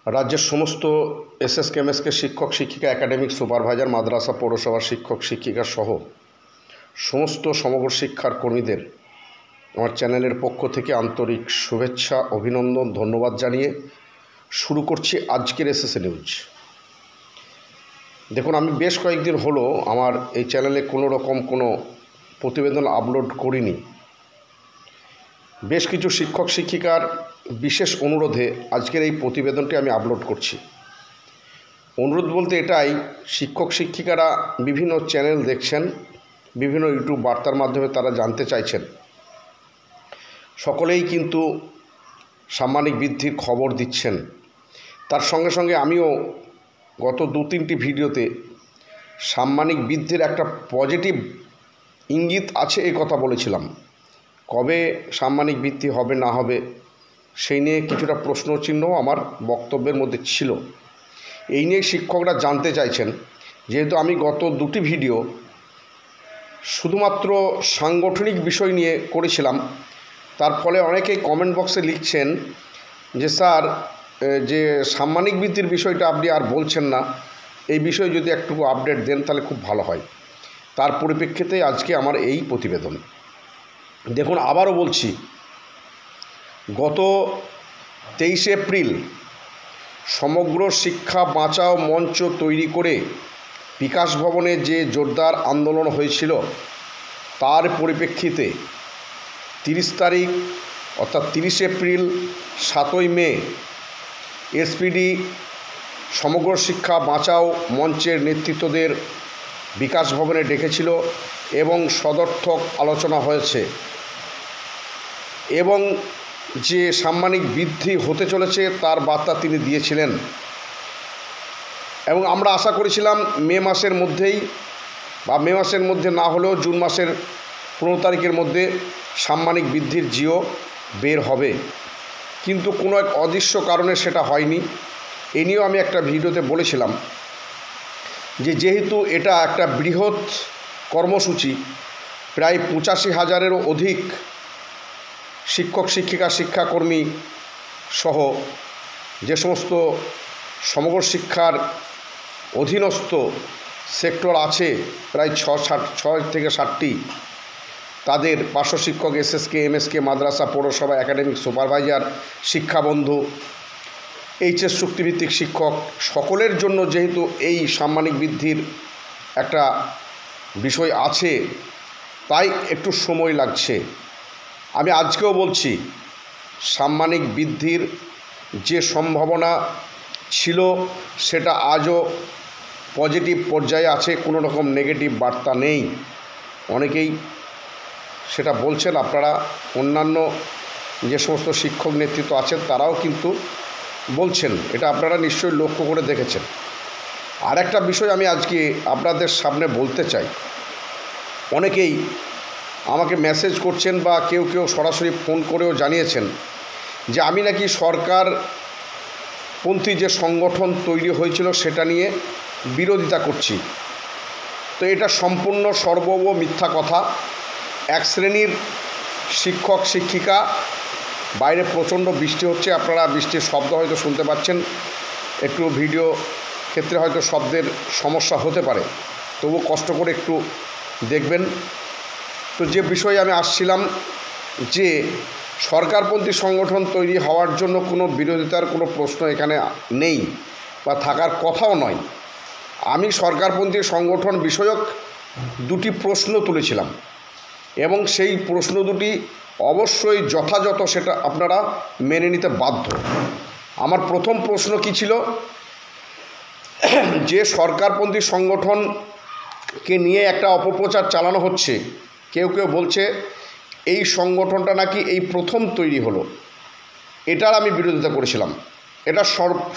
রাজ্যের সমস্ত এসএসকেএমএসকে শিক্ষক শিক্ষিকা একাডেমিক সুপারভাইজার মাদ্রাসা পৌরসভার শিক্ষক শিক্ষিকা সহ সমস্ত সমগ্র শিক্ষার কর্মীদের আমার চ্যানেলের পক্ষ থেকে আন্তরিক শুভেচ্ছা অভিনন্দন ধন্যবাদ জানিয়ে শুরু করছি আজকের এসএসএ নিউজ। দেখুন, আমি বেশ কয়েকদিন হলো আমার এই চ্যানেলে কোনো রকম কোনো প্রতিবেদন আপলোড করিনি। বেশ কিছু শিক্ষক শিক্ষিকার বিশেষ অনুরোধে আজকের এই প্রতিবেদনটি আমি আপলোড করছি। অনুরোধ বলতে এটাই, শিক্ষক শিক্ষিকারা বিভিন্ন চ্যানেল দেখছেন, বিভিন্ন ইউটিউব বার্তার মাধ্যমে তারা জানতে চাইছেন। সকলেই কিন্তু সাম্মানিক বৃদ্ধির খবর দিচ্ছেন। তার সঙ্গে সঙ্গে আমিও গত 2-3টি ভিডিওতে সাম্মানিক বৃদ্ধির একটা পজিটিভ ইঙ্গিত আছে এই কথা বলেছিলাম। কবে সাম্মানিক বৃদ্ধি হবে না হবে সেই নিয়ে কিছুটা প্রশ্নচিহ্ন আমার বক্তব্যের মধ্যে ছিল। এই নিয়ে শিক্ষকরা জানতে চাইছেন। যেহেতু আমি গত 2টি ভিডিও শুধুমাত্র সাংগঠনিক বিষয় নিয়ে করেছিলাম, তার ফলে অনেকেই কমেন্ট বক্সে লিখছেন যে স্যার, যে সাম্মানিক বৃদ্ধির বিষয়টা আপনি আর বলছেন না, এই বিষয়ে যদি একটু আপডেট দেন তাহলে খুব ভালো হয়। তার পরিপ্রেক্ষিতে আজকে আমার এই প্রতিবেদন। দেখুন, আবারও বলছি, গত 23 এপ্রিল সমগ্র শিক্ষা বাঁচাও মঞ্চ তৈরি করে বিকাশ ভবনে যে জোরদার আন্দোলন হয়েছিল, তার পরিপ্রেক্ষিতে 30 তারিখ অর্থাৎ 30 এপ্রিল 7ই মে এসপিডি সমগ্র শিক্ষা বাঁচাও মঞ্চের নেতৃত্বদের বিকাশ ভবনে ডেকেছিল এবং সদর্থক আলোচনা হয়েছে এবং যে সাম্মানিক বৃদ্ধি হতে চলেছে তার বার্তা তিনি দিয়েছিলেন। এবং আমরা আশা করেছিলাম মে মাসের মধ্যেই বা মে মাসের মধ্যে না হলেও জুন মাসের 15 তারিখের মধ্যে সাম্মানিক বৃদ্ধির জিও বের হবে, কিন্তু কোনো এক অদৃশ্য কারণে সেটা হয়নি। এ নিয়েও আমি একটা ভিডিওতে বলেছিলাম যে যেহেতু এটা একটা বৃহৎ কর্মসূচি, প্রায় 85,000-এরও অধিক শিক্ষক শিক্ষিকা শিক্ষাকর্মী সহ যে সমস্ত সমগ্র শিক্ষার অধীনস্থ সেক্টর আছে, প্রায় 6 থেকে 7টি, তাদের পার্শ্ব শিক্ষক, এসএসকে, এমএসকে, মাদ্রাসা পৌরসভা একাডেমিক সুপারভাইজার, শিক্ষাবন্ধু, এইচএস চুক্তিভিত্তিক শিক্ষক, সকলের জন্য যেহেতু এই সাম্মানিক বৃদ্ধির একটা বিষয় আছে, তাই একটু সময় লাগছে। আমি আজকেও বলছি, সাম্মানিক বৃদ্ধির যে সম্ভাবনা ছিল সেটা আজও পজিটিভ পর্যায়ে আছে, কোনো রকম নেগেটিভ বার্তা নেই। অনেকেই সেটা বলছেন, আপনারা অন্যান্য যে সমস্ত শিক্ষক নেতৃত্ব আছেন তারাও কিন্তু বলছেন, এটা আপনারা নিশ্চয়ই লক্ষ্য করে দেখেছেন। আর একটা বিষয় আমি আজকে আপনাদের সামনে বলতে চাই। অনেকেই আমাকে মেসেজ করছেন বা কেউ কেউ সরাসরি ফোন করেও জানিয়েছেন যে আমি নাকি সরকারপন্থী যে সংগঠন তৈরি হয়েছিল সেটা নিয়ে বিরোধিতা করছি। তো এটা সম্পূর্ণ সর্বব মিথ্যা কথা। এক শ্রেণীর শিক্ষক শিক্ষিকা, বাইরে প্রচণ্ড বৃষ্টি হচ্ছে, আপনারা বৃষ্টির শব্দ হয়তো শুনতে পাচ্ছেন, একটু ভিডিও ক্ষেত্রে হয়তো শব্দের সমস্যা হতে পারে, তবু কষ্ট করে একটু দেখবেন। তো যে বিষয়ে আমি আসছিলাম, যে সরকারপন্থী সংগঠন তৈরি হওয়ার জন্য কোনো বিরোধিতার কোনো প্রশ্ন এখানে নেই বা থাকার কথাও নয়। আমি সরকারপন্থী সংগঠন বিষয়ক 2টি প্রশ্ন তুলেছিলাম এবং সেই প্রশ্ন দুটি অবশ্যই যথাযথ, সেটা আপনারা মেনে নিতে বাধ্য। আমার প্রথম প্রশ্ন কী ছিল, যে সরকারপন্থী সংগঠনকে নিয়ে একটা অপপ্রচার চালানো হচ্ছে, কেউ কেউ বলছে এই সংগঠনটা নাকি এই প্রথম তৈরি হলো, এটার আমি বিরোধিতা করেছিলাম। এটা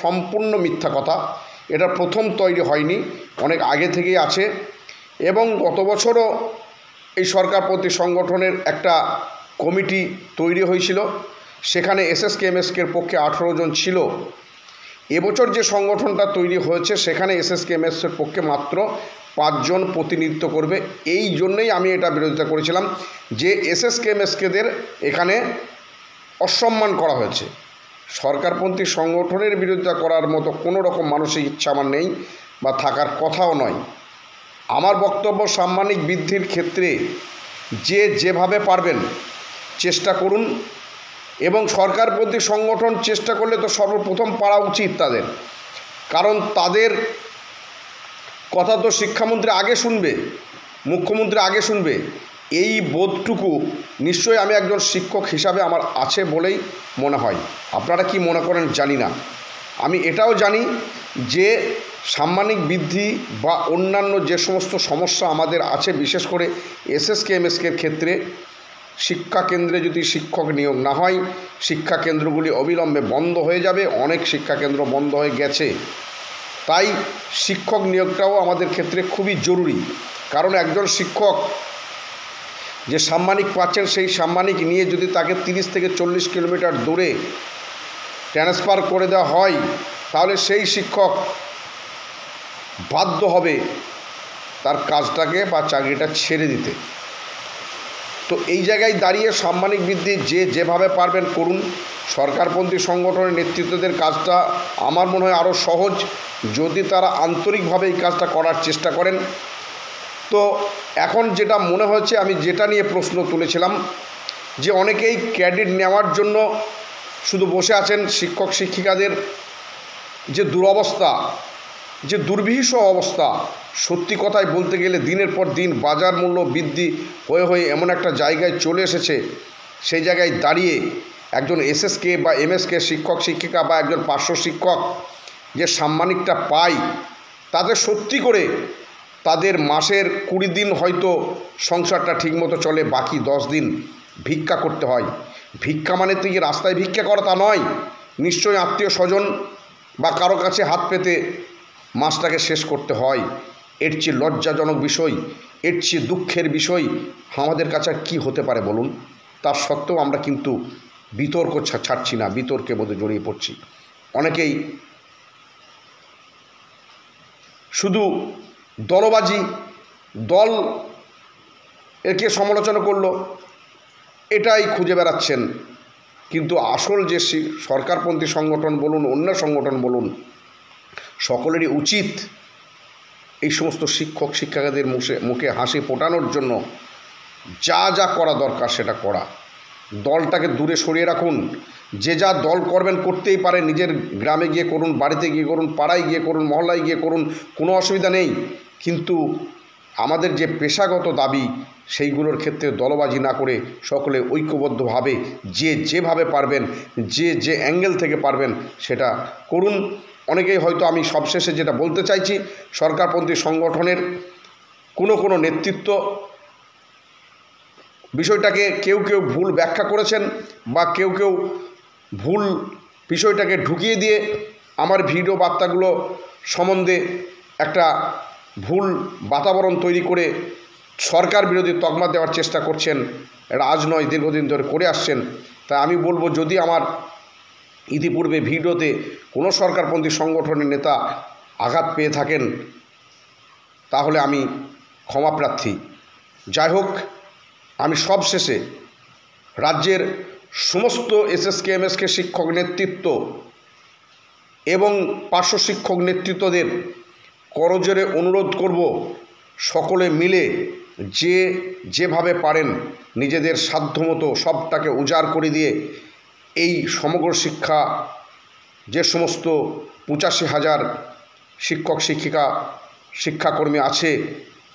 সম্পূর্ণ মিথ্যা কথা। এটা প্রথম তৈরি হয়নি, অনেক আগে থেকেই আছে। এবং গত বছরও এই সরকারপন্থী সংগঠনের একটা কমিটি তৈরি হয়েছিল, সেখানে এসএসকে এমএসকের পক্ষে 18 জন ছিল। এবছর যে সংগঠনটা তৈরি হয়েছে সেখানে এসএসকে এমএসকের পক্ষে মাত্র 5 জন প্রতিনিধিত্ব করবে। এই জন্যই আমি এটা বিরোধিতা করেছিলাম যে এসএসকে এমএসকেদের এখানে অসম্মান করা হয়েছে। সরকারপন্থী সংগঠনের বিরোধিতা করার মতো কোনো রকম মানসিক ইচ্ছা আমার নেই বা থাকার কথাও নয়। আমার বক্তব্য সাম্মানিক বৃদ্ধির ক্ষেত্রে যে যেভাবে পারবেন চেষ্টা করুন, এবং সরকারপন্থী সংগঠন চেষ্টা করলে তো সর্বপ্রথম পারা উচিত তাদের, কারণ তাদের কথা তো শিক্ষামন্ত্রী আগে শুনবে, মুখ্যমন্ত্রী আগে শুনবে। এই বোধটুকু নিশ্চয়ই আমি একজন শিক্ষক হিসাবে আমার আছে বলেই মনে হয়। আপনারা কি মনে করেন জানি না। আমি এটাও জানি যে সাম্মানিক বৃদ্ধি বা অন্যান্য যে সমস্ত সমস্যা আমাদের আছে, বিশেষ করে এসএসকে এমএসকের ক্ষেত্রে, শিক্ষা কেন্দ্রে যদি শিক্ষক নিয়োগ না হয় শিক্ষা কেন্দ্রগুলি অবিলম্বে বন্ধ হয়ে যাবে। অনেক শিক্ষা কেন্দ্র বন্ধ হয়ে গেছে। তাই শিক্ষক নিয়োগটাও আমাদের ক্ষেত্রে খুবই জরুরি, কারণ একজন শিক্ষক যে সাম্মানিক পাচ্ছেন সেই সাম্মানিক নিয়ে যদি তাকে 30 থেকে 40 কিলোমিটার দূরে ট্রান্সফার করে দেওয়া হয় তাহলে সেই শিক্ষক বাধ্য হবে তার কাজটাকে বা চাকরিটা ছেড়ে দিতে। তো এই জায়গায় দাঁড়িয়ে সাম্মানিক বৃদ্ধি যে যেভাবে পারবেন করুন। সরকারপন্থী সংগঠনের নেতৃত্বদের কাজটা আমার মনে হয় আরও সহজ যদি তারা আন্তরিকভাবে এই কাজটা করার চেষ্টা করেন। তো এখন যেটা মনে হচ্ছে, আমি যেটা নিয়ে প্রশ্ন তুলেছিলাম যে অনেকেই ক্রেডিট নেওয়ার জন্য শুধু বসে আছেন। শিক্ষক শিক্ষিকাদের যে দুরবস্থা, যে দুর্বিষহ অবস্থা, সত্যি কথাই বলতে গেলে দিনের পর দিন বাজার মূল্য বৃদ্ধি হয়ে হয়ে এমন একটা জায়গায় চলে এসেছে, সেই জায়গায় দাঁড়িয়ে একজন এসএসকে বা এমএসকে শিক্ষক শিক্ষিকা বা একজন পার্শ্ব শিক্ষক যে সাম্মানিকটা পায়, তাদের সত্যি করে তাদের মাসের 20 দিন হয়তো সংসারটা ঠিকমতো চলে, বাকি 10 দিন ভিক্ষা করতে হয়। ভিক্ষা মানে তো কি রাস্তায় ভিক্ষা করা তা নয়, নিশ্চয়ই আত্মীয় স্বজন বা কারো কাছে হাত পেতে মাসটাকে শেষ করতে হয়। এর চেয়ে লজ্জাজনক বিষয়, এর চেয়ে দুঃখের বিষয় আমাদের কাছে আর কী হতে পারে বলুন। তার সত্ত্বেও আমরা কিন্তু বিতর্ক ছাড়ছি না, বিতর্কের মধ্যে জড়িয়ে পড়ছি। অনেকেই শুধু দলবাজি, দল একে সমালোচনা করলো এটাই খুঁজে বেড়াচ্ছেন, কিন্তু আসল যে সরকারপন্থী সংগঠন বলুন, অন্য সংগঠন বলুন, সকলেরই উচিত এই সমস্ত শিক্ষক শিক্ষিকাদের মুখে হাসি ফোটানোর জন্য যা যা করা দরকার সেটা করা। দলটাকে দূরে সরিয়ে রাখুন। যে যা দল করবেন করতেই পারে, নিজের গ্রামে গিয়ে করুন, বাড়িতে গিয়ে করুন, পাড়ায় গিয়ে করুন, মহল্লায় গিয়ে করুন, কোনো অসুবিধা নেই। কিন্তু আমাদের যে পেশাগত দাবি সেইগুলোর ক্ষেত্রে দলবাজি না করে সকলে ঐক্যবদ্ধভাবে যে যেভাবে পারবেন, যে যে অ্যাঙ্গেল থেকে পারবেন সেটা করুন। অনেকেই হয়তো, আমি সবশেষে যেটা বলতে চাইছি, সরকারপন্থী সংগঠনের কোনো নেতৃত্ব বিষয়টাকে কেউ কেউ ভুল ব্যাখ্যা করেছেন বা কেউ কেউ ভুল বিষয়টাকে ঢুকিয়ে দিয়ে আমার ভিডিও বার্তাগুলো সম্বন্ধে একটা ভুল বাতাবরণ তৈরি করে সরকার বিরোধী তকমা দেওয়ার চেষ্টা করছেন। এটা আজ নয়, দীর্ঘদিন ধরে করে আসছেন। তাই আমি বলবো, যদি আমার ইতিপূর্বে ভিডিওতে কোনো সরকারপন্থী সংগঠনের নেতা আঘাত পেয়ে থাকেন তাহলে আমি ক্ষমাপ্রার্থী। যাই হোক, আমি সবশেষে রাজ্যের সমস্ত এসএসকে এমএসকে শিক্ষক নেতৃত্ব এবং পার্শ্ব শিক্ষক নেতৃত্বদের করজোরে অনুরোধ করব, সকলে মিলে যে যেভাবে পারেন নিজেদের সাধ্যমতো সবটাকে উজাড় করে দিয়ে এই সমগ্র শিক্ষা, যে সমস্ত 85,000 শিক্ষক শিক্ষিকা শিক্ষাকর্মী আছে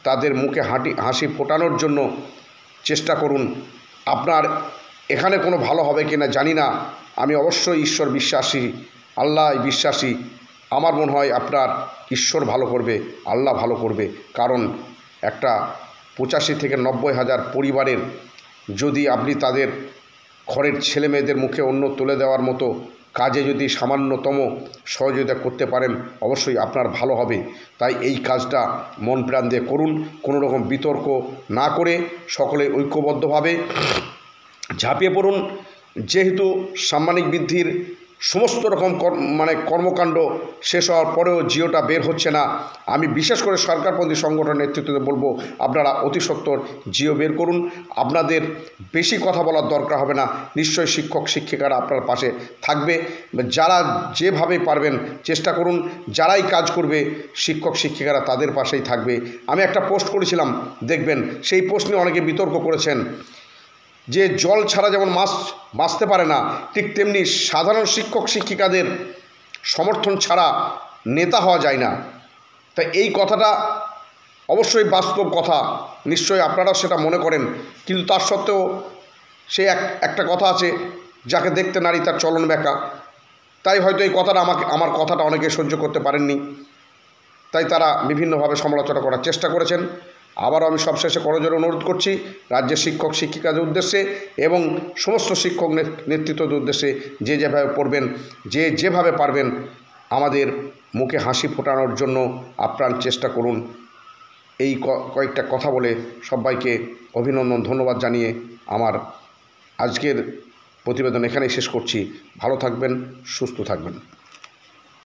তাদের মুখে হাসি ফোটানোর জন্য চেষ্টা করুন। আপনার এখানে কোনো ভালো হবে কিনা জানি না, আমি অবশ্যই ঈশ্বর বিশ্বাসী, আল্লাহ বিশ্বাসী। আমার মনে হয় আপনার ঈশ্বর ভালো করবে, আল্লাহ ভালো করবে। কারণ একটা 85 থেকে 90,000 পরিবারের যদি আপনি তাদের ঘরের ছেলে মেয়েদের মুখে অন্ন তুলে দেওয়ার মতো কাজে যদি সামান্যতম সহযোগিতা করতে পারেন অবশ্যই আপনার ভালো হবে। তাই এই কাজটা মন প্রাণ দিয়ে করুন, কোনো রকম বিতর্ক না করে সকলে ঐক্যবদ্ধভাবে ঝাঁপিয়ে পড়ুন। যেহেতু সাম্মানিক বৃদ্ধির সমস্ত রকম কর্মকাণ্ড শেষ হওয়ার পরেও জিওটা বের হচ্ছে না, আমি বিশেষ করে সরকারপন্থী সংগঠনের নেতৃত্বে বলবো আপনারা অতি সত্বর জিও বের করুন। আপনাদের বেশি কথা বলার দরকার হবে না, নিশ্চয়ই শিক্ষক শিক্ষিকারা আপনার পাশে থাকবে। যারা যেভাবে পারবেন চেষ্টা করুন, যারাই কাজ করবে শিক্ষক শিক্ষিকারা তাদের পাশেই থাকবে। আমি একটা পোস্ট করেছিলাম, দেখবেন সেই পোস্ট নিয়ে অনেকে বিতর্ক করেছেন যে জল ছাড়া যেমন মাছ বাঁচতে পারে না, ঠিক তেমনি সাধারণ শিক্ষক শিক্ষিকাদের সমর্থন ছাড়া নেতা হওয়া যায় না। তাই এই কথাটা অবশ্যই বাস্তব কথা, নিশ্চয়ই আপনারাও সেটা মনে করেন, কিন্তু তার সত্ত্বেও সে একটা কথা আছে, যাকে দেখতে নারী তার চলন বেঁকা। তাই হয়তো এই কথাটা আমার কথাটা অনেকে সহ্য করতে পারেননি, তাই তারা বিভিন্নভাবে সমালোচনা করার চেষ্টা করেছেন। আবারও আমি সবশেষে করজোড়ে অনুরোধ করছি রাজ্যের শিক্ষক শিক্ষিকাদের উদ্দেশ্যে এবং সমস্ত শিক্ষক নেতৃত্বদের উদ্দেশ্যে, যে যেভাবে পড়বেন, যে যেভাবে পারবেন আমাদের মুখে হাসি ফোটানোর জন্য আপ্রাণ চেষ্টা করুন। এই কয়েকটা কথা বলে সবাইকে অভিনন্দন ধন্যবাদ জানিয়ে আমার আজকের প্রতিবেদন এখানেই শেষ করছি। ভালো থাকবেন, সুস্থ থাকবেন।